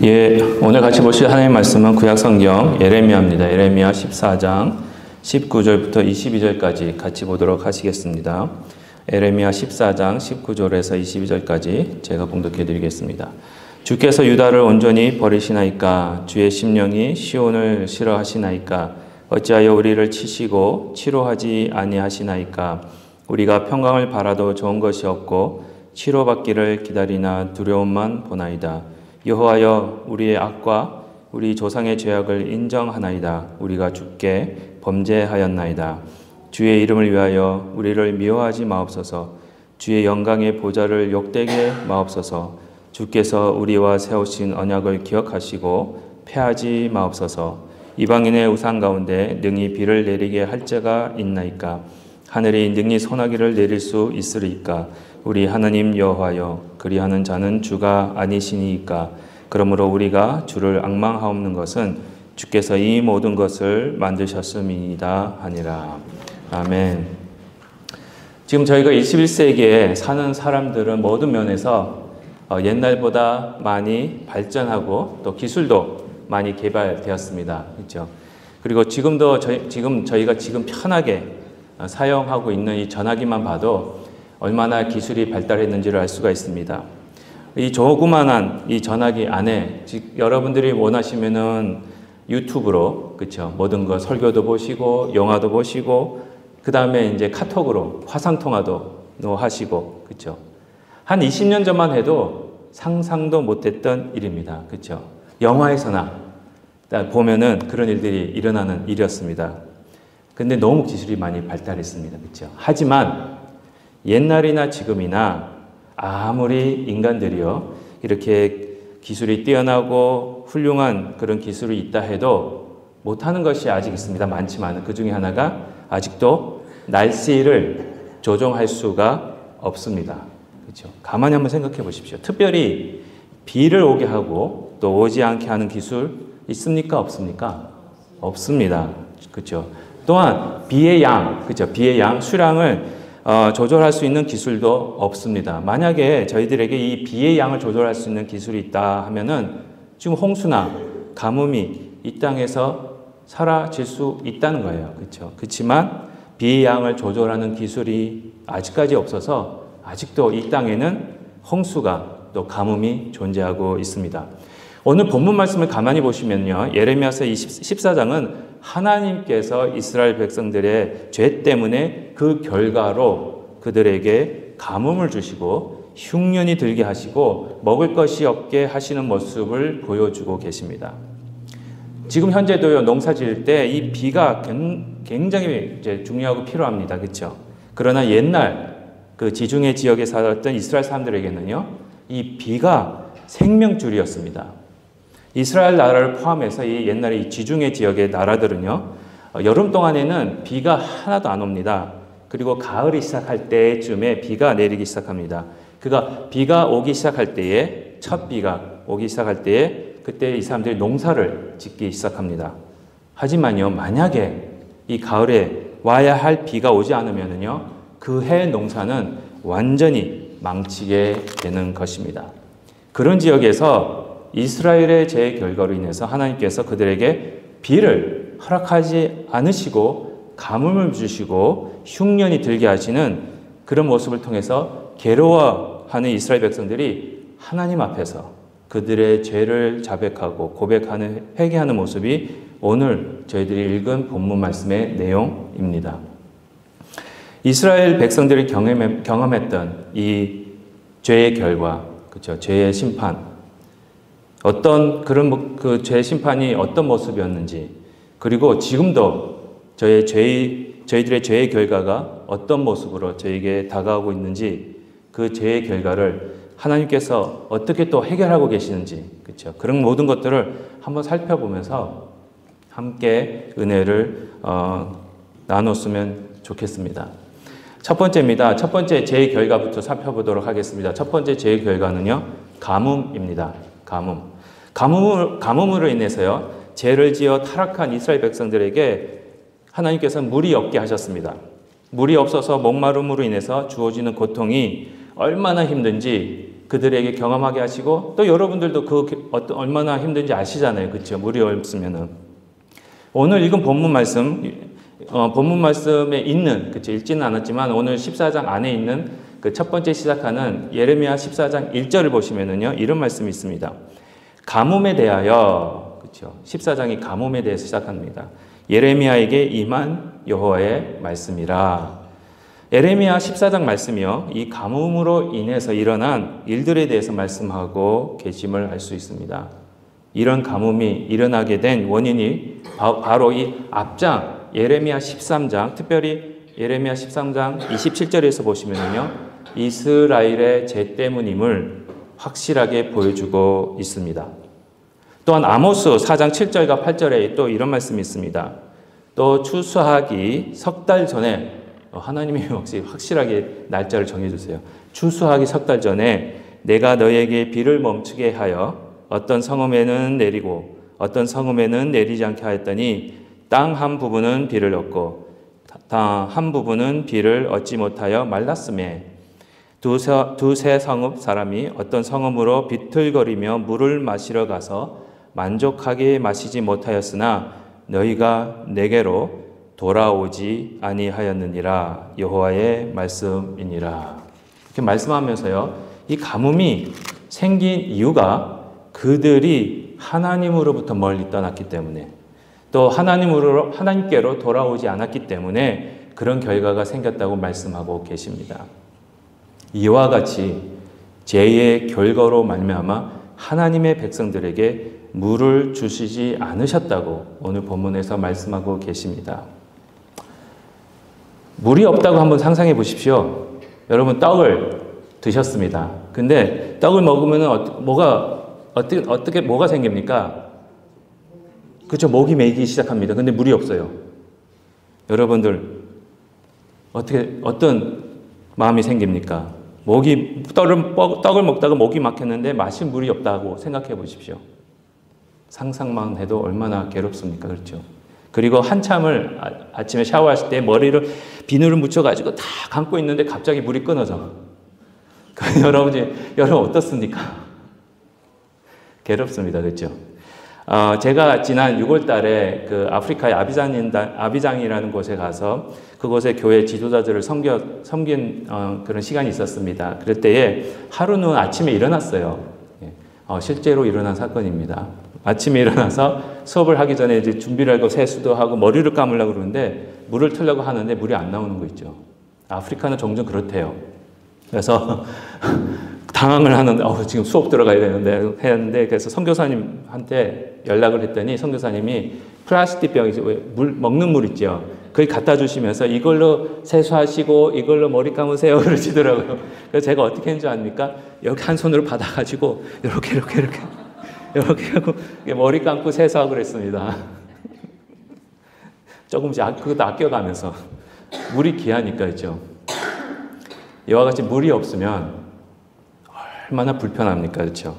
예, 오늘 같이 보실 하나님의 말씀은 구약성경 예레미야입니다. 예레미야 14장 19절부터 22절까지 같이 보도록 하시겠습니다. 예레미야 14장 19절에서 22절까지 제가 봉독해 드리겠습니다. 주께서 유다를 온전히 버리시나이까? 주의 심령이 시온을 싫어하시나이까? 어찌하여 우리를 치시고 치료하지 아니하시나이까? 우리가 평강을 바라도 좋은 것이 없고 치료받기를 기다리나 두려움만 보나이다. 여호와여, 우리의 악과 우리 조상의 죄악을 인정하나이다. 우리가 주께 범죄하였나이다. 주의 이름을 위하여 우리를 미워하지 마옵소서. 주의 영광의 보좌를 욕되게 마옵소서. 주께서 우리와 세우신 언약을 기억하시고 패하지 마옵소서. 이방인의 우상 가운데 능히 비를 내리게 할 자가 있나이까? 하늘이 능히 소나기를 내릴 수 있으리이까? 우리 하나님 여호와여, 그리하는 자는 주가 아니시니이까? 그러므로 우리가 주를 앙망하옵는 것은 주께서 이 모든 것을 만드셨음이니이다 하니라. 아멘. 지금 저희가 21세기에 사는 사람들은 모든 면에서 옛날보다 많이 발전하고 또 기술도 많이 개발되었습니다. 그렇죠? 그리고 지금도 저희가 지금 편하게 사용하고 있는 이 전화기만 봐도 얼마나 기술이 발달했는지를 알 수가 있습니다. 이 조그만한 이 전화기 안에 여러분들이 원하시면은 유튜브로, 그렇죠? 모든 거 설교도 보시고 영화도 보시고 그 다음에 이제 카톡으로 화상통화도 하시고, 그렇죠? 한 20년 전만 해도 상상도 못했던 일입니다. 그렇죠? 영화에서나 보면은 그런 일들이 일어나는 일이었습니다. 근데 너무 기술이 많이 발달했습니다. 그렇죠? 하지만 옛날이나 지금이나 아무리 인간들이요 이렇게 기술이 뛰어나고 훌륭한 그런 기술이 있다 해도 못하는 것이 아직 있습니다. 많지만 그 중에 하나가 아직도 날씨를 조정할 수가 없습니다. 그렇죠? 가만히 한번 생각해 보십시오. 특별히 비를 오게 하고 또 오지 않게 하는 기술 있습니까? 없습니까? 없습니다. 그렇죠? 또한 비의 양, 그렇죠? 비의 양, 수량을 조절할 수 있는 기술도 없습니다. 만약에 저희들에게 이 비의 양을 조절할 수 있는 기술이 있다 하면은 지금 홍수나 가뭄이 이 땅에서 사라질 수 있다는 거예요. 그렇죠? 그렇지만 비의 양을 조절하는 기술이 아직까지 없어서 아직도 이 땅에는 홍수가 또 가뭄이 존재하고 있습니다. 오늘 본문 말씀을 가만히 보시면요. 예레미야서 14장은 하나님께서 이스라엘 백성들의 죄 때문에 그 결과로 그들에게 가뭄을 주시고 흉년이 들게 하시고 먹을 것이 없게 하시는 모습을 보여주고 계십니다. 지금 현재도요, 농사 지을 때 이 비가 굉장히 이제 중요하고 필요합니다. 그렇죠? 그러나 옛날 그 지중해 지역에 살았던 이스라엘 사람들에게는요, 이 비가 생명줄이었습니다. 이스라엘 나라를 포함해서 이 옛날에 이 지중해 지역의 나라들은요, 여름 동안에는 비가 하나도 안 옵니다. 그리고 가을이 시작할 때쯤에 비가 내리기 시작합니다. 비가 오기 시작할 때에, 첫 비가 오기 시작할 때에 그때 이 사람들이 농사를 짓기 시작합니다. 하지만요, 만약에 이 가을에 와야 할 비가 오지 않으면요, 그 해 농사는 완전히 망치게 되는 것입니다. 그런 지역에서 이스라엘의 죄의 결과로 인해서 하나님께서 그들에게 비를 허락하지 않으시고 가뭄을 주시고 흉년이 들게 하시는 그런 모습을 통해서 괴로워하는 이스라엘 백성들이 하나님 앞에서 그들의 죄를 자백하고 고백하는, 회개하는 모습이 오늘 저희들이 읽은 본문 말씀의 내용입니다. 이스라엘 백성들이 경험했던 이 죄의 결과, 그렇죠? 죄의 심판, 그 죄의 심판이 어떤 모습이었는지, 그리고 지금도 저희들의 죄의 결과가 어떤 모습으로 저에게 다가오고 있는지, 그 죄의 결과를 하나님께서 어떻게 또 해결하고 계시는지, 그렇죠? 그런 모든 것들을 한번 살펴보면서 함께 은혜를 나눴으면 좋겠습니다. 첫 번째입니다. 첫 번째 죄의 결과부터 살펴보도록 하겠습니다. 첫 번째 죄의 결과는요, 가뭄입니다. 가뭄으로 인해서요, 죄를 지어 타락한 이스라엘 백성들에게 하나님께서 물이 없게 하셨습니다. 물이 없어서 목마름으로 인해서 주어지는 고통이 얼마나 힘든지 그들에게 경험하게 하시고 또 여러분들도 얼마나 힘든지 아시잖아요. 그렇죠? 물이 없으면은. 오늘 읽은 본문 말씀에 있는, 그렇죠? 읽지는 않았지만 오늘 14장 안에 있는 그 첫 번째 시작하는 예레미야 14장 1절을 보시면은요, 이런 말씀이 있습니다. 가뭄에 대하여, 그렇죠? 14장이 가뭄에 대해서 시작합니다. 예레미야에게 임한 여호와의 말씀이라. 예레미야 14장 말씀이요, 이 가뭄으로 인해서 일어난 일들에 대해서 말씀하고 계심을 알 수 있습니다. 이런 가뭄이 일어나게 된 원인이 바로 이 앞장 예레미야 13장, 특별히 예레미야 13장 27절에서 보시면요, 이스라엘의 죄 때문임을 확실하게 보여주고 있습니다. 또한 아모스 4장 7절과 8절에 또 이런 말씀이 있습니다. 또 추수하기 석 달 전에, 하나님이 역시 확실하게 날짜를 정해주세요. 추수하기 석 달 전에 내가 너에게 비를 멈추게 하여 어떤 성읍에는 내리고 어떤 성읍에는 내리지 않게 하였더니 땅 한 부분은 비를 얻고 땅 한 부분은 비를 얻지 못하여 말랐음에 두세 성읍 사람이 어떤 성읍으로 비틀거리며 물을 마시러 가서 만족하게 마시지 못하였으나 너희가 내게로 돌아오지 아니하였느니라. 여호와의 말씀이니라. 이렇게 말씀하면서요, 이 가뭄이 생긴 이유가 그들이 하나님으로부터 멀리 떠났기 때문에, 또 하나님께로 돌아오지 않았기 때문에 그런 결과가 생겼다고 말씀하고 계십니다. 이와 같이 죄의 결과로 말미암아 하나님의 백성들에게 물을 주시지 않으셨다고 오늘 본문에서 말씀하고 계십니다. 물이 없다고 한번 상상해 보십시오. 여러분, 떡을 드셨습니다. 근데 떡을 먹으면 뭐가 생깁니까? 그렇죠. 목이 메이기 시작합니다. 근데 물이 없어요. 여러분들, 어떤 마음이 생깁니까? 떡을 먹다가 목이 막혔는데 마실 물이 없다고 생각해 보십시오. 상상만 해도 얼마나 괴롭습니까? 그렇죠. 그리고 한참을 아침에 샤워하실 때 머리를 비누를 묻혀가지고 다 감고 있는데 갑자기 물이 끊어져. 여러분 어떻습니까? 괴롭습니다. 그렇죠. 제가 지난 6월 달에 그 아프리카의 아비장이라는 곳에 가서 그곳의 교회 지도자들을 섬긴 그런 시간이 있었습니다. 그럴 때에 하루는 아침에 일어났어요. 실제로 일어난 사건입니다. 아침에 일어나서 수업을 하기 전에 이제 준비를 하고 세수도 하고 머리를 감으려고 그러는데 물을 틀려고 하는데 물이 안 나오는 거 있죠. 아프리카는 종종 그렇대요. 그래서 당황을 하는데 지금 수업 들어가야 되는데 했는데, 그래서 선교사님한테 연락을 했더니 선교사님이 플라스틱 병, 먹는 물 있죠. 그걸 갖다 주시면서 이걸로 세수하시고 이걸로 머리 감으세요 그러시더라고요. 그래서 제가 어떻게 했는지 압니까? 여기 한 손으로 받아가지고 이렇게 하고 머리 감고 세수하고 그랬습니다. 조금씩 그것도 아껴가면서. 물이 귀하니까, 있죠. 이와 같이 물이 없으면 얼마나 불편합니까? 그렇죠?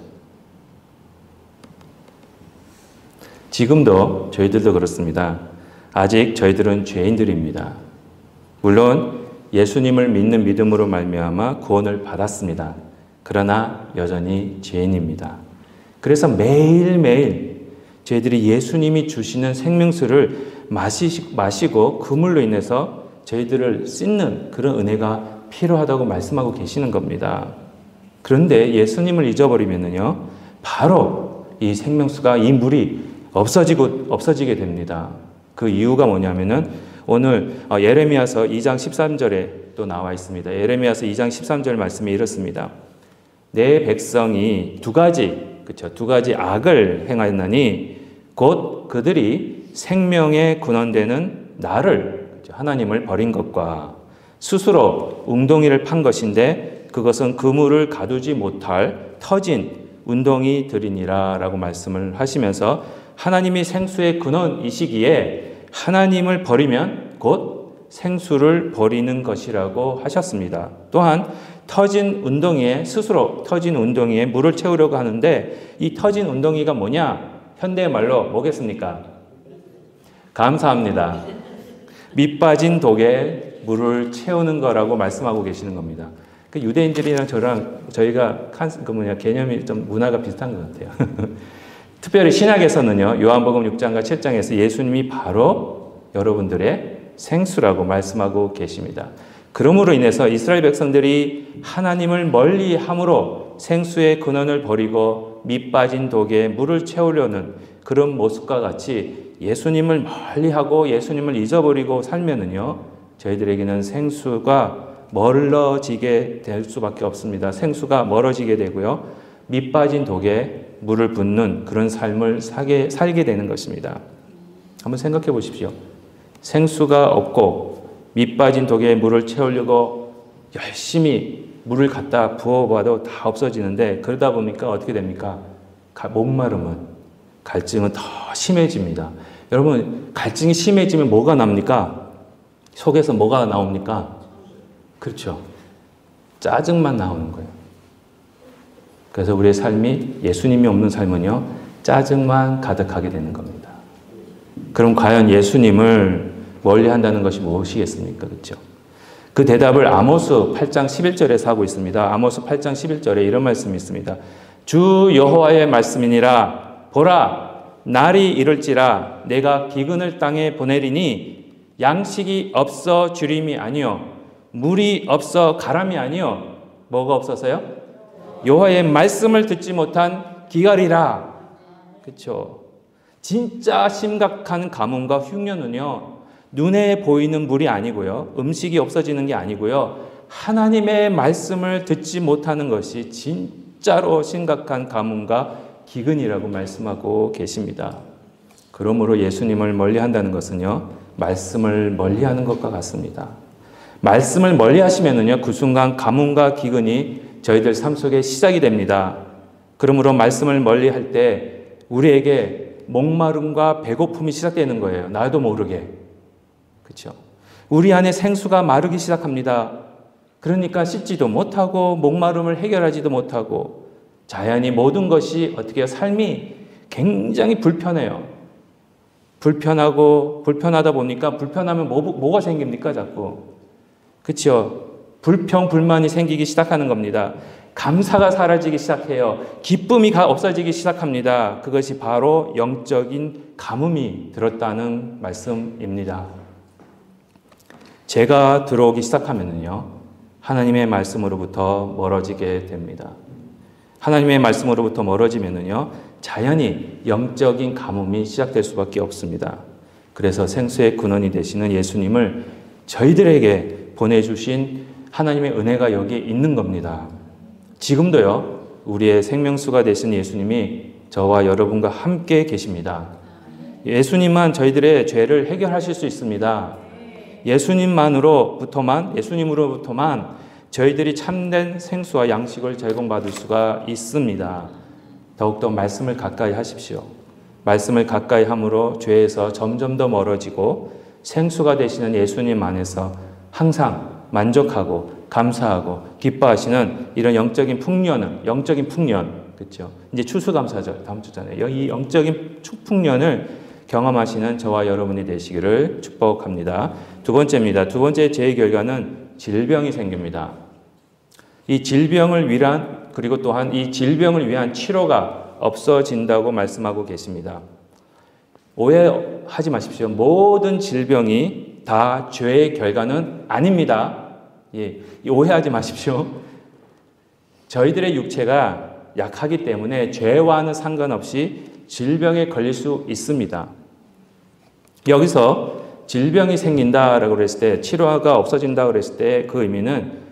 지금도 저희들도 그렇습니다. 아직 저희들은 죄인들입니다. 물론 예수님을 믿는 믿음으로 말미암아 구원을 받았습니다. 그러나 여전히 죄인입니다. 그래서 매일매일 저희들이 예수님이 주시는 생명수를 마시고 그 물로 인해서 저희들을 씻는 그런 은혜가 필요하다고 말씀하고 계시는 겁니다. 그런데 예수님을 잊어버리면요, 바로 이 생명수가, 이 물이 없어지게 됩니다. 그 이유가 뭐냐면은 오늘 예레미야서 2장 13절에 또 나와 있습니다. 예레미야서 2장 13절 말씀이 이렇습니다. 내 백성이 두 가지 악을 행하였나니 곧 그들이 생명의 근원되는 나를, 하나님을 버린 것과 스스로 웅덩이를 판 것인데 그것은 그물을 가두지 못할 터진 웅덩이들이니라 라고 말씀을 하시면서 하나님이 생수의 근원이시기에 하나님을 버리면 곧 생수를 버리는 것이라고 하셨습니다. 또한 터진 웅덩이에 물을 채우려고 하는데 이 터진 웅덩이가 뭐냐? 현대의 말로 뭐겠습니까? 감사합니다. 밑 빠진 독에 물을 채우는 거라고 말씀하고 계시는 겁니다. 그 유대인들이랑 저희가 개념이 좀 문화가 비슷한 것 같아요. 특별히 신약에서는요, 요한복음 6장과 7장에서 예수님이 바로 여러분들의 생수라고 말씀하고 계십니다. 그러므로 인해서 이스라엘 백성들이 하나님을 멀리 함으로 생수의 근원을 버리고 밑 빠진 독에 물을 채우려는 그런 모습과 같이 예수님을 멀리하고 예수님을 잊어버리고 살면은요, 저희들에게는 생수가 멀어지게 될 수밖에 없습니다. 생수가 멀어지게 되고요, 밑 빠진 독에 물을 붓는 그런 삶을 살게 되는 것입니다. 한번 생각해 보십시오. 생수가 없고 밑 빠진 독에 물을 채우려고 열심히 물을 갖다 부어봐도 다 없어지는데, 그러다 보니까 어떻게 됩니까? 목마름은, 갈증은 더 심해집니다. 여러분, 갈증이 심해지면 뭐가 납니까? 속에서 뭐가 나옵니까? 그렇죠. 짜증만 나오는 거예요. 그래서 우리의 삶이, 예수님이 없는 삶은요, 짜증만 가득하게 되는 겁니다. 그럼 과연 예수님을 멀리 한다는 것이 무엇이겠습니까? 그렇죠? 그 대답을 아모스 8장 11절에서 하고 있습니다. 아모스 8장 11절에 이런 말씀이 있습니다. 주 여호와의 말씀이니라. 보라, 날이 이를지라 내가 기근을 땅에 보내리니 양식이 없어 주림이 아니요 물이 없어 가람이 아니요 뭐가 없어서요? 여호와의 말씀을 듣지 못한 기갈이라. 그렇죠? 진짜 심각한 가뭄과 흉년은요, 눈에 보이는 물이 아니고요, 음식이 없어지는 게 아니고요, 하나님의 말씀을 듣지 못하는 것이 진짜로 심각한 가뭄과 기근이라고 말씀하고 계십니다. 그러므로 예수님을 멀리한다는 것은요, 말씀을 멀리하는 것과 같습니다. 말씀을 멀리하시면은요, 그 순간 가뭄과 기근이 저희들 삶 속에 시작이 됩니다. 그러므로 말씀을 멀리할 때 우리에게 목마름과 배고픔이 시작되는 거예요. 나도 모르게. 그렇죠? 우리 안에 생수가 마르기 시작합니다. 그러니까 씻지도 못하고 목마름을 해결하지도 못하고 자연히 모든 것이 어떻게 삶이 굉장히 불편해요. 불편하다 보니까 불편하면 뭐가 생깁니까? 자꾸. 그렇죠? 불평, 불만이 생기기 시작하는 겁니다. 감사가 사라지기 시작해요. 기쁨이 없어지기 시작합니다. 그것이 바로 영적인 가뭄이 들었다는 말씀입니다. 죄가 들어오기 시작하면요, 하나님의 말씀으로부터 멀어지게 됩니다. 하나님의 말씀으로부터 멀어지면요, 자연히 영적인 가뭄이 시작될 수밖에 없습니다. 그래서 생수의 근원이 되시는 예수님을 저희들에게 보내주신 하나님의 은혜가 여기에 있는 겁니다. 지금도요, 우리의 생명수가 되신 예수님이 저와 여러분과 함께 계십니다. 예수님만 저희들의 죄를 해결하실 수 있습니다. 예수님으로부터만 저희들이 참된 생수와 양식을 제공받을 수가 있습니다. 더욱더 말씀을 가까이 하십시오. 말씀을 가까이 함으로 죄에서 점점 더 멀어지고 생수가 되시는 예수님 안에서 항상 만족하고 감사하고 기뻐하시는 이런 영적인 풍년, 그렇죠? 이제 추수감사절 다음 주잖아요. 이 영적인 풍년을 경험하시는 저와 여러분이 되시기를 축복합니다. 두 번째입니다. 두 번째 죄의 결과는 질병이 생깁니다. 이 질병을 위한, 그리고 또한 이 질병을 위한 치료가 없어진다고 말씀하고 계십니다. 오해하지 마십시오. 모든 질병이 다 죄의 결과는 아닙니다. 오해하지 마십시오. 저희들의 육체가 약하기 때문에 죄와는 상관없이 질병에 걸릴 수 있습니다. 여기서 질병이 생긴다라고 그랬을 때, 치료가 없어진다고 그랬을 때 그 의미는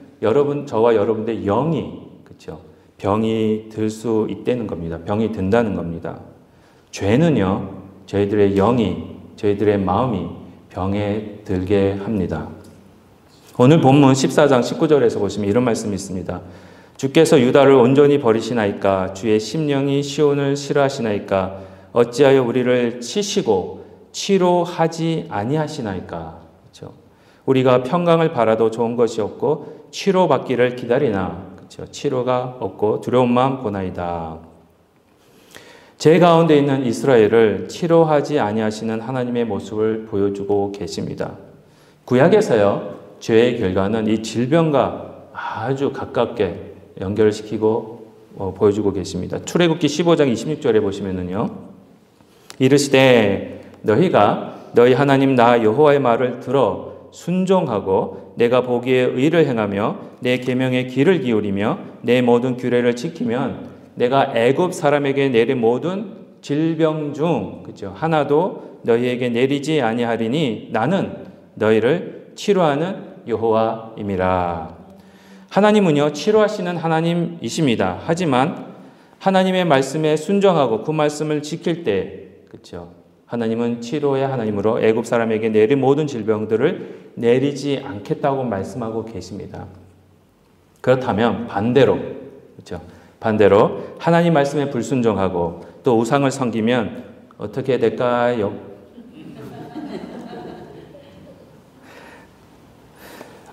저와 여러분들의 영이, 그렇죠? 병이 들 수 있다는 겁니다. 병이 든다는 겁니다. 죄는요, 저희들의 영이, 저희들의 마음이 병에 들게 합니다. 오늘 본문 14장 19절에서 보시면 이런 말씀이 있습니다. 주께서 유다를 온전히 버리시나이까? 주의 심령이 시온을 싫어하시나이까? 어찌하여 우리를 치시고 치료하지 아니하시나이까? 그렇죠? 우리가 평강을 바라도 좋은 것이 없고 치료받기를 기다리나? 그렇죠? 치료가 없고 두려움만 보나이다. 죄 가운데 있는 이스라엘을 치료하지 아니하시는 하나님의 모습을 보여주고 계십니다. 구약에서요, 죄의 결과는 이 질병과 아주 가깝게 연결시키고 보여주고 계십니다. 출애굽기 15장 26절에 보시면은요. 이르시되 너희가 너희 하나님 나 여호와의 말을 들어 순종하고 내가 보기에 의를 행하며 내 계명의 귀를 기울이며 내 모든 규례를 지키면 내가 애굽 사람에게 내린 모든 질병 중 그죠? 하나도 너희에게 내리지 아니하리니 나는 너희를 치료하는 여호와임이라. 하나님은요 치료하시는 하나님이십니다. 하지만 하나님의 말씀에 순종하고 그 말씀을 지킬 때 그렇죠? 하나님은 치료의 하나님으로 애굽 사람에게 내린 모든 질병들을 내리지 않겠다고 말씀하고 계십니다. 그렇다면 반대로 그렇죠? 반대로 하나님 말씀에 불순종하고 또 우상을 섬기면 어떻게 될까요?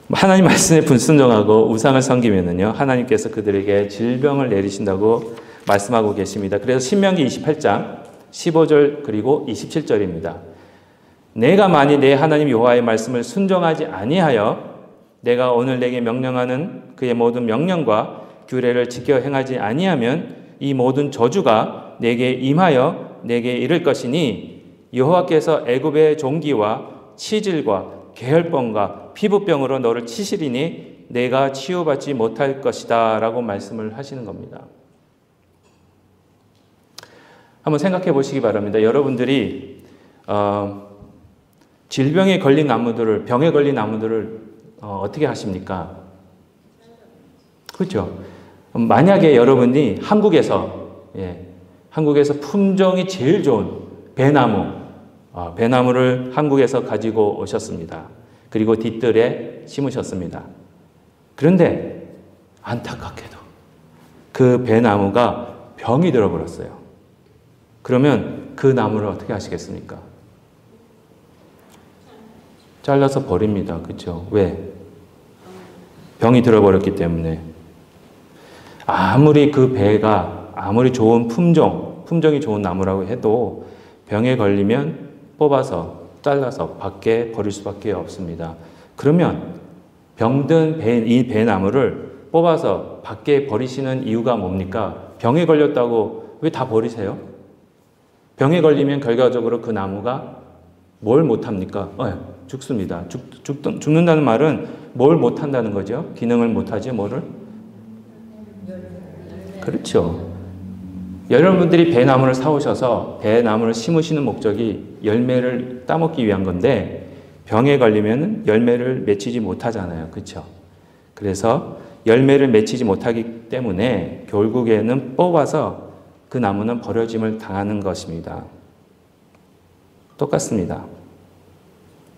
하나님 말씀에 불순종하고 우상을 섬기면은요 하나님께서 그들에게 질병을 내리신다고 말씀하고 계십니다. 그래서 신명기 28장 15절 그리고 27절입니다. 내가 만일 내 하나님 여호와의 말씀을 순종하지 아니하여 내가 오늘 내게 명령하는 그의 모든 명령과 규례를 지켜 행하지 아니하면 이 모든 저주가 내게 임하여 내게 이를 것이니 여호와께서 애굽의 종기와 치질과 계혈병과 피부병으로 너를 치시리니 내가 치유받지 못할 것이다 라고 말씀을 하시는 겁니다. 한번 생각해 보시기 바랍니다. 여러분들이 질병에 걸린 나무들을 병에 걸린 나무들을 어떻게 하십니까? 그렇죠. 만약에 여러분이 한국에서 품종이 제일 좋은 배나무를 한국에서 가지고 오셨습니다. 그리고 뒤뜰에 심으셨습니다. 그런데 안타깝게도 그 배나무가 병이 들어버렸어요. 그러면 그 나무를 어떻게 하시겠습니까? 잘라서 버립니다. 그렇죠? 왜? 병이 들어버렸기 때문에. 아무리 그 배가 아무리 좋은 품종이 좋은 나무라고 해도 병에 걸리면 뽑아서 잘라서 밖에 버릴 수밖에 없습니다. 그러면 병든 이 배나무를 뽑아서 밖에 버리시는 이유가 뭡니까? 병에 걸렸다고 왜 다 버리세요? 병에 걸리면 결과적으로 그 나무가 뭘 못합니까? 죽습니다. 죽는다는 말은 뭘 못한다는 거죠? 기능을 못하지, 뭐를? 그렇죠. 여러분들이 배나무를 사오셔서 배나무를 심으시는 목적이 열매를 따먹기 위한 건데 병에 걸리면 열매를 맺히지 못하잖아요. 그렇죠? 그래서 열매를 맺히지 못하기 때문에 결국에는 뽑아서 그 나무는 버려짐을 당하는 것입니다. 똑같습니다.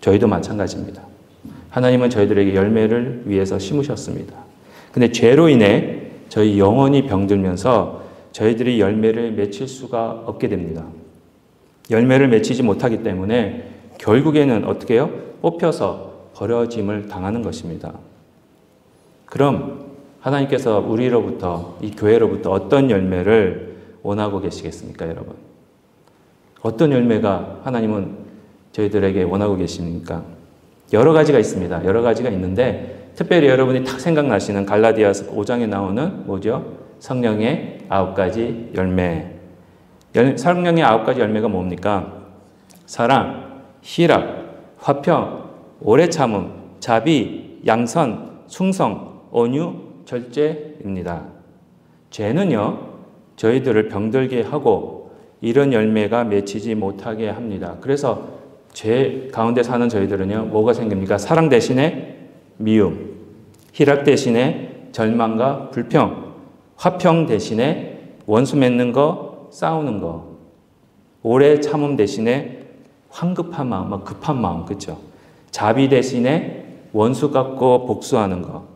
저희도 마찬가지입니다. 하나님은 저희들에게 열매를 위해서 심으셨습니다. 근데 죄로 인해 저희 영혼이 병들면서 저희들이 열매를 맺힐 수가 없게 됩니다. 열매를 맺히지 못하기 때문에 결국에는 어떻게 해요? 뽑혀서 버려짐을 당하는 것입니다. 그럼 하나님께서 우리로부터, 이 교회로부터 어떤 열매를 원하고 계시겠습니까, 여러분? 어떤 열매가 하나님은 저희들에게 원하고 계십니까? 여러 가지가 있습니다. 여러 가지가 있는데 특별히 여러분이 딱 생각나시는 갈라디아서 5장에 나오는 뭐죠? 성령의 9가지 열매. 성령의 9가지 열매가 뭡니까? 사랑, 희락, 화평, 오래 참음, 자비, 양선, 충성, 온유, 절제입니다. 죄는요, 저희들을 병들게 하고 이런 열매가 맺히지 못하게 합니다. 그래서 죄 가운데 사는 저희들은요, 뭐가 생깁니까? 사랑 대신에 미움, 희락 대신에 절망과 불평, 화평 대신에 원수 맺는 거, 싸우는 거, 오래 참음 대신에 황급한 마음, 급한 마음, 그렇죠? 자비 대신에 원수 갚고 복수하는 거,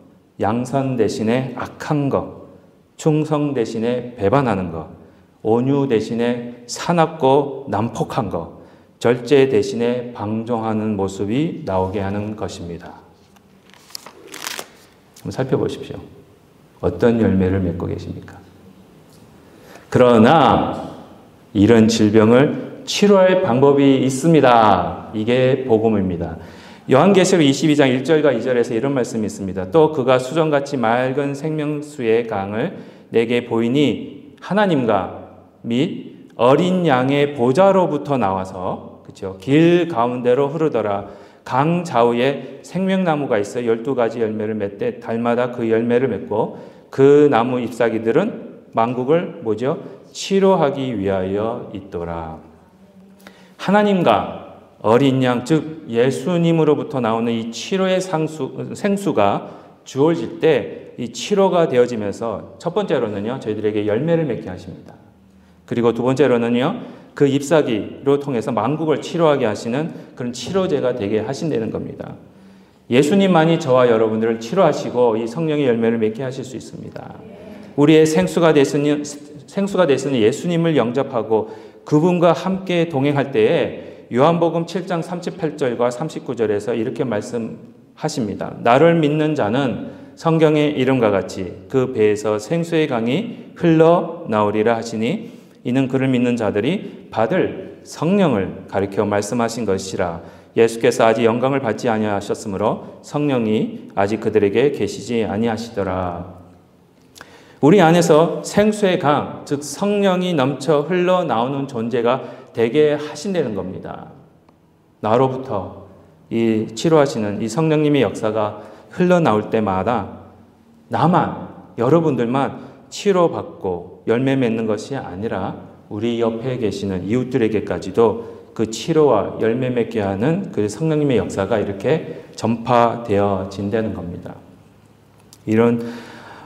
양선 대신에 악한 거, 충성 대신에 배반하는 거, 온유 대신에 사납고 난폭한 거, 절제 대신에 방종하는 모습이 나오게 하는 것입니다. 한번 살펴보십시오. 어떤 열매를 맺고 계십니까? 그러나 이런 질병을 치료할 방법이 있습니다. 이게 복음입니다. 요한계시록 22장 1절과 2절에서 이런 말씀이 있습니다. 또 그가 수정같이 맑은 생명수의 강을 내게 보이니 하나님과 및 어린 양의 보좌로부터 나와서 그렇죠. 길 가운데로 흐르더라. 강 좌우에 생명나무가 있어 12가지 열매를 맺되 달마다 그 열매를 맺고 그 나무 잎사귀들은 만국을 뭐죠? 치료하기 위하여 있더라. 하나님과 어린 양, 즉 예수님으로부터 나오는 이 치료의 생수가 주어질 때 이 치료가 되어지면서 첫 번째로는요, 저희들에게 열매를 맺게 하십니다. 그리고 두 번째로는요, 그 잎사귀로 통해서 만국을 치료하게 하시는 그런 치료제가 되게 하신다는 겁니다. 예수님만이 저와 여러분들을 치료하시고 이 성령의 열매를 맺게 하실 수 있습니다. 우리의 생수가 되시는 예수님을 영접하고 그분과 함께 동행할 때에 요한복음 7장 38절과 39절에서 이렇게 말씀하십니다. 나를 믿는 자는 성경의 이름과 같이 그 배에서 생수의 강이 흘러나오리라 하시니 이는 그를 믿는 자들이 받을 성령을 가리켜 말씀하신 것이라. 예수께서 아직 영광을 받지 아니하셨으므로 성령이 아직 그들에게 계시지 아니하시더라. 우리 안에서 생수의 강, 즉 성령이 넘쳐 흘러나오는 존재가 되게 하신다는 겁니다. 나로부터 이 치료하시는 이 성령님의 역사가 흘러나올 때마다 나만, 여러분들만 치료받고 열매 맺는 것이 아니라 우리 옆에 계시는 이웃들에게까지도 그 치료와 열매 맺게 하는 그 성령님의 역사가 이렇게 전파되어진다는 겁니다.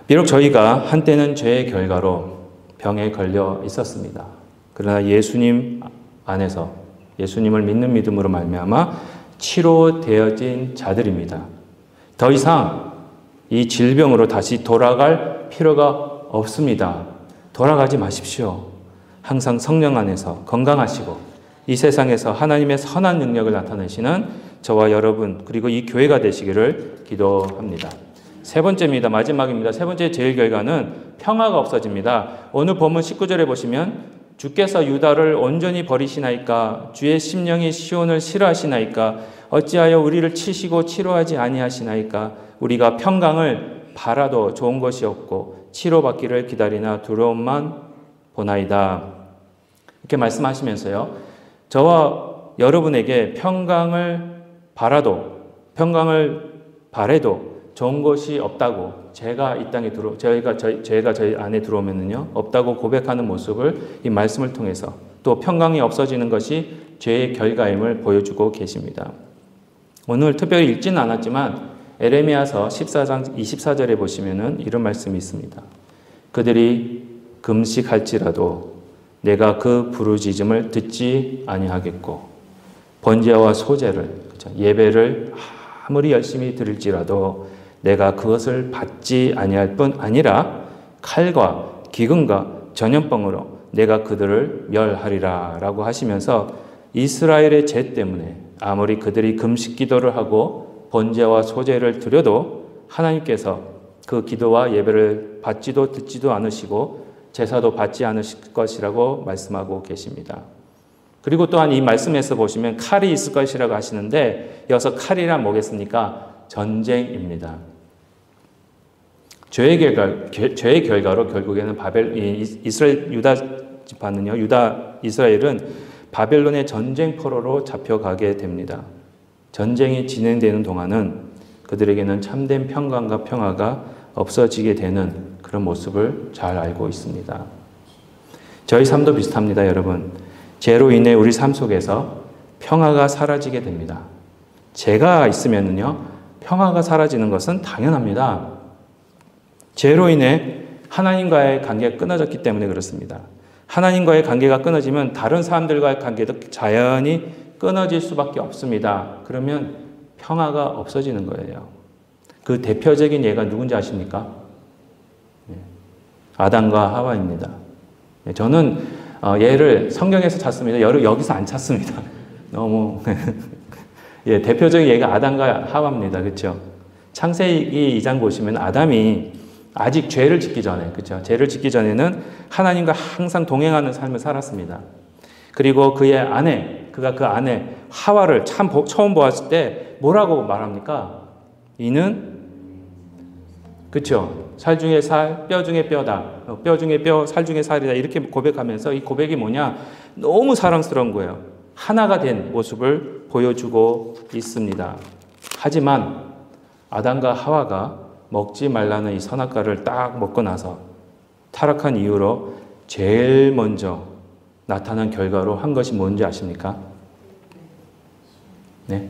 비록 저희가 한때는 죄의 결과로 병에 걸려 있었습니다. 그러나 예수님 안에서 예수님을 믿는 믿음으로 말미암아 치료되어진 자들입니다. 더 이상 이 질병으로 다시 돌아갈 필요가 없습니다. 돌아가지 마십시오. 항상 성령 안에서 건강하시고 이 세상에서 하나님의 선한 능력을 나타내시는 저와 여러분 그리고 이 교회가 되시기를 기도합니다. 세 번째입니다. 마지막입니다. 세 번째 제일 결과는 평화가 없어집니다. 오늘 본문 19절에 보시면 주께서 유다를 온전히 버리시나이까 주의 심령이 시온을 싫어하시나이까 어찌하여 우리를 치시고 치료하지 아니하시나이까 우리가 평강을 바라도 좋은 것이 없고 치료받기를 기다리나 두려움만 보나이다. 이렇게 말씀하시면서요. 저와 여러분에게 평강을 바라도 좋은 것이 없다고 제가 저희 안에 들어오면은요 없다고 고백하는 모습을 이 말씀을 통해서 또 평강이 없어지는 것이 죄의 결과임을 보여주고 계십니다. 오늘 특별히 읽지는 않았지만 에레미야서 14장 24절에 보시면은 이런 말씀이 있습니다. 그들이 금식할지라도 내가 그 부르짖음을 듣지 아니하겠고 번제와 소제를 예배를 아무리 열심히 드릴지라도 내가 그것을 받지 아니할 뿐 아니라 칼과 기근과 전염병으로 내가 그들을 멸하리라 라고 하시면서 이스라엘의 죄 때문에 아무리 그들이 금식 기도를 하고 번제와 소제를 드려도 하나님께서 그 기도와 예배를 받지도 듣지도 않으시고 제사도 받지 않으실 것이라고 말씀하고 계십니다. 그리고 또한 이 말씀에서 보시면 칼이 있을 것이라고 하시는데 여기서 칼이란 뭐겠습니까? 전쟁입니다. 죄의 결과로 결국에는 이스라엘은 바벨론의 전쟁 포로로 잡혀가게 됩니다. 전쟁이 진행되는 동안은 그들에게는 참된 평강과 평화가 없어지게 되는 그런 모습을 잘 알고 있습니다. 저희 삶도 비슷합니다, 여러분. 죄로 인해 우리 삶 속에서 평화가 사라지게 됩니다. 죄가 있으면요, 평화가 사라지는 것은 당연합니다. 죄로 인해 하나님과의 관계가 끊어졌기 때문에 그렇습니다. 하나님과의 관계가 끊어지면 다른 사람들과의 관계도 자연히 끊어질 수밖에 없습니다. 그러면 평화가 없어지는 거예요. 그 대표적인 예가 누군지 아십니까? 아담과 하와입니다. 저는 얘를 성경에서 찾습니다. 여기서 안 찾습니다. 너무 대표적인 예가 아담과 하와입니다. 그렇죠? 창세기 2장 보시면 아담이 아직 죄를 짓기 전에, 그렇죠? 죄를 짓기 전에는 하나님과 항상 동행하는 삶을 살았습니다. 그리고 그가 그 아내 하와를 처음 보았을 때 뭐라고 말합니까? 이는 그렇죠. 살 중에 살, 뼈 중에 뼈다. 뼈 중에 뼈, 살 중에 살이다. 이렇게 고백하면서 이 고백이 뭐냐? 너무 사랑스러운 거예요. 하나가 된 모습을 보여주고 있습니다. 하지만 아담과 하와가 먹지 말라는 이 선악과를 딱 먹고 나서 타락한 이후로 제일 먼저 나타난 결과로 한 것이 뭔지 아십니까? 네?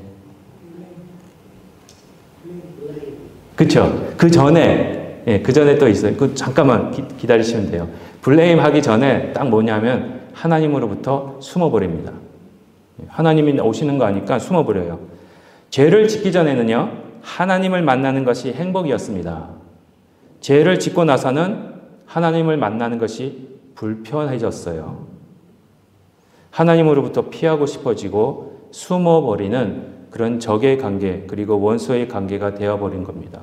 그쵸. 그 전에, 그 전에 또 있어요. 잠깐만 기다리시면 돼요. 블레임 하기 전에 딱 뭐냐면 하나님으로부터 숨어버립니다. 하나님이 오시는 거 아니까 숨어버려요. 죄를 짓기 전에는요, 하나님을 만나는 것이 행복이었습니다. 죄를 짓고 나서는 하나님을 만나는 것이 불편해졌어요. 하나님으로부터 피하고 싶어지고 숨어버리는 그런 적의 관계, 그리고 원수의 관계가 되어버린 겁니다.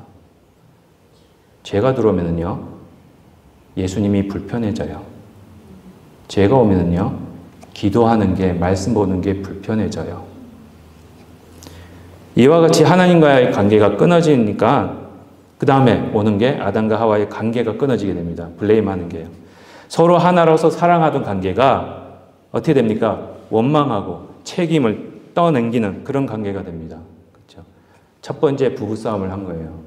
죄가 들어오면은요, 예수님이 불편해져요. 죄가 오면은요, 기도하는 게, 말씀 보는 게 불편해져요. 이와 같이 하나님과의 관계가 끊어지니까 그 다음에 오는 게 아담과 하와의 관계가 끊어지게 됩니다. 블레임하는 게요. 서로 하나로서 사랑하던 관계가 어떻게 됩니까? 원망하고 책임을 떠넘기는 그런 관계가 됩니다. 그렇죠? 첫 번째 부부싸움을 한 거예요.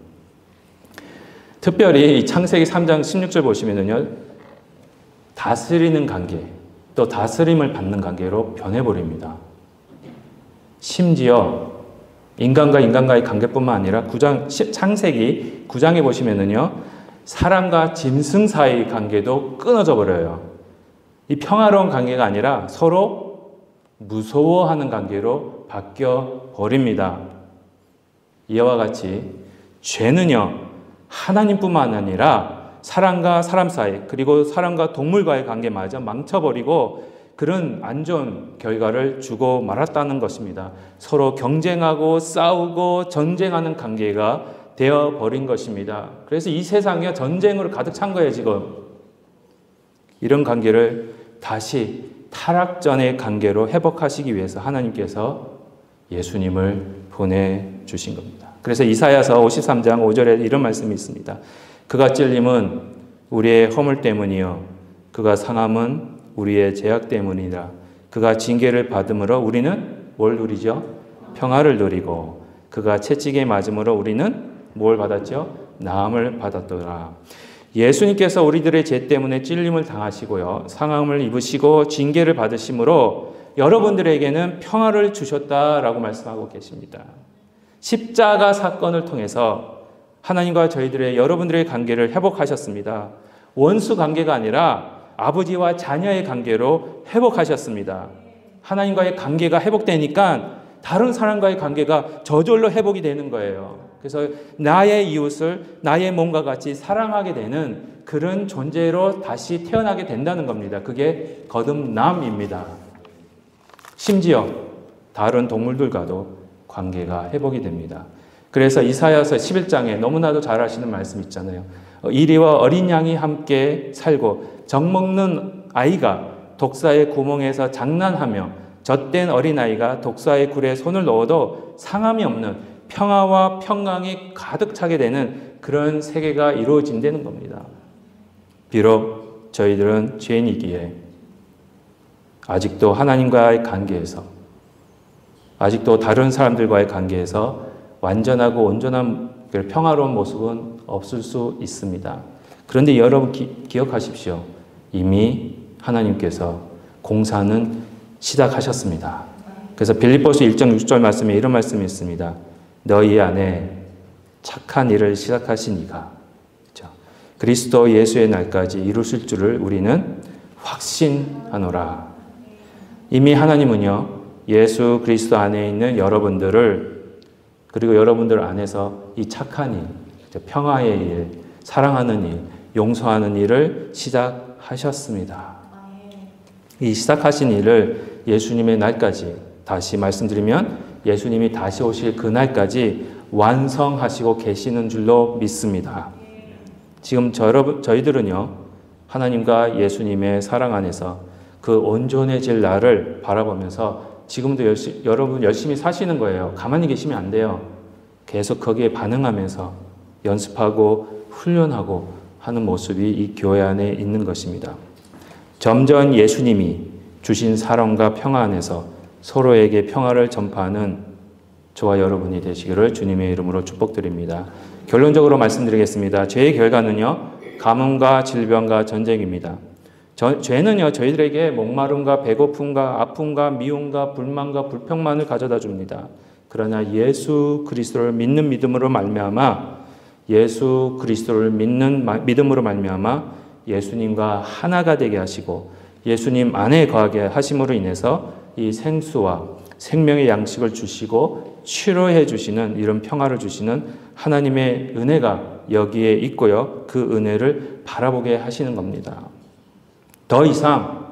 특별히 창세기 3장 16절 보시면은요, 다스리는 관계, 또 다스림을 받는 관계로 변해버립니다. 심지어 인간과 인간과의 관계뿐만 아니라 창세기 9장에 보시면은요, 사람과 짐승 사이의 관계도 끊어져 버려요. 이 평화로운 관계가 아니라 서로 무서워하는 관계로 바뀌어 버립니다. 이와 같이 죄는요, 하나님뿐만 아니라 사람과 사람 사이, 그리고 사람과 동물과의 관계마저 망쳐버리고 그런 안 좋은 결과를 주고 말았다는 것입니다. 서로 경쟁하고 싸우고 전쟁하는 관계가 되어버린 것입니다. 그래서 이 세상이 전쟁으로 가득 찬 거예요, 지금. 이런 관계를 다시 타락 전의 관계로 회복하시기 위해서 하나님께서 예수님을 보내주신 겁니다. 그래서 이사야서 53장 5절에 이런 말씀이 있습니다. 그가 찔림은 우리의 허물 때문이요 그가 상함은 우리의 죄악 때문이라. 그가 징계를 받음으로 우리는 뭘 누리죠? 평화를 누리고 그가 채찍에 맞음으로 우리는 뭘 받았죠? 나음을 받았더라. 예수님께서 우리들의 죄 때문에 찔림을 당하시고요, 상함을 입으시고 징계를 받으심으로 여러분들에게는 평화를 주셨다라고 말씀하고 계십니다. 십자가 사건을 통해서 하나님과 저희들의 여러분들의 관계를 회복하셨습니다. 원수 관계가 아니라 아버지와 자녀의 관계로 회복하셨습니다. 하나님과의 관계가 회복되니까 다른 사람과의 관계가 저절로 회복이 되는 거예요. 그래서 나의 이웃을 나의 몸과 같이 사랑하게 되는 그런 존재로 다시 태어나게 된다는 겁니다. 그게 거듭남입니다. 심지어 다른 동물들과도 관계가 회복이 됩니다. 그래서 이사야서 11장에 너무나도 잘 아시는 말씀 있잖아요. 이리와 어린 양이 함께 살고 젖먹는 아이가 독사의 구멍에서 장난하며 젖된 어린아이가 독사의 굴에 손을 넣어도 상함이 없는 평화와 평강이 가득 차게 되는 그런 세계가 이루어진다는 겁니다. 비록 저희들은 죄인이기에 아직도 하나님과의 관계에서, 아직도 다른 사람들과의 관계에서 완전하고 온전한 평화로운 모습은 없을 수 있습니다. 그런데 여러분 기억하십시오. 이미 하나님께서 공사는 시작하셨습니다. 그래서 빌립보서 1장 6절 말씀에 이런 말씀이 있습니다. 너희 안에 착한 일을 시작하신 이가, 그렇죠? 그리스도 예수의 날까지 이루실 줄을 우리는 확신하노라. 이미 하나님은요, 예수 그리스도 안에 있는 여러분들을, 그리고 여러분들 안에서 이 착한 일, 평화의 일, 사랑하는 일, 용서하는 일을 시작하셨습니다. 이 시작하신 일을 예수님의 날까지, 다시 말씀드리면 예수님이 다시 오실 그날까지 완성하시고 계시는 줄로 믿습니다. 지금 저희들은요, 하나님과 예수님의 사랑 안에서 그 온전해질 날을 바라보면서 지금도 여러분 열심히 사시는 거예요. 가만히 계시면 안 돼요. 계속 거기에 반응하면서 연습하고 훈련하고 하는 모습이 이 교회 안에 있는 것입니다. 점점 예수님이 주신 사랑과 평화 안에서 서로에게 평화를 전파하는 저와 여러분이 되시기를 주님의 이름으로 축복드립니다. 결론적으로 말씀드리겠습니다. 죄의 결과는요, 가뭄과 질병과 전쟁입니다. 죄는요, 저희들에게 목마름과 배고픔과 아픔과 미움과 불만과 불평만을 가져다 줍니다. 그러나 예수 그리스도를 믿는 믿음으로 말미암아 예수 그리스도를 믿는 믿음으로 말미암아 예수님과 하나가 되게 하시고 예수님 안에 거하게 하심으로 인해서 이 생수와 생명의 양식을 주시고 치료해 주시는 이런 평화를 주시는 하나님의 은혜가 여기에 있고요. 그 은혜를 바라보게 하시는 겁니다. 더 이상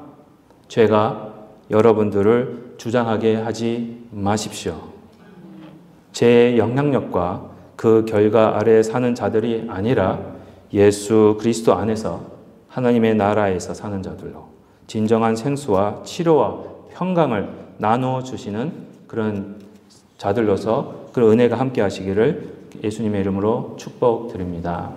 죄가 여러분들을 주장하게 하지 마십시오. 죄의 영향력과 그 결과 아래에 사는 자들이 아니라 예수 그리스도 안에서 하나님의 나라에서 사는 자들로 진정한 생수와 치료와 평강을 나누어 주시는 그런 자들로서 그 은혜가 함께 하시기를 예수님의 이름으로 축복드립니다.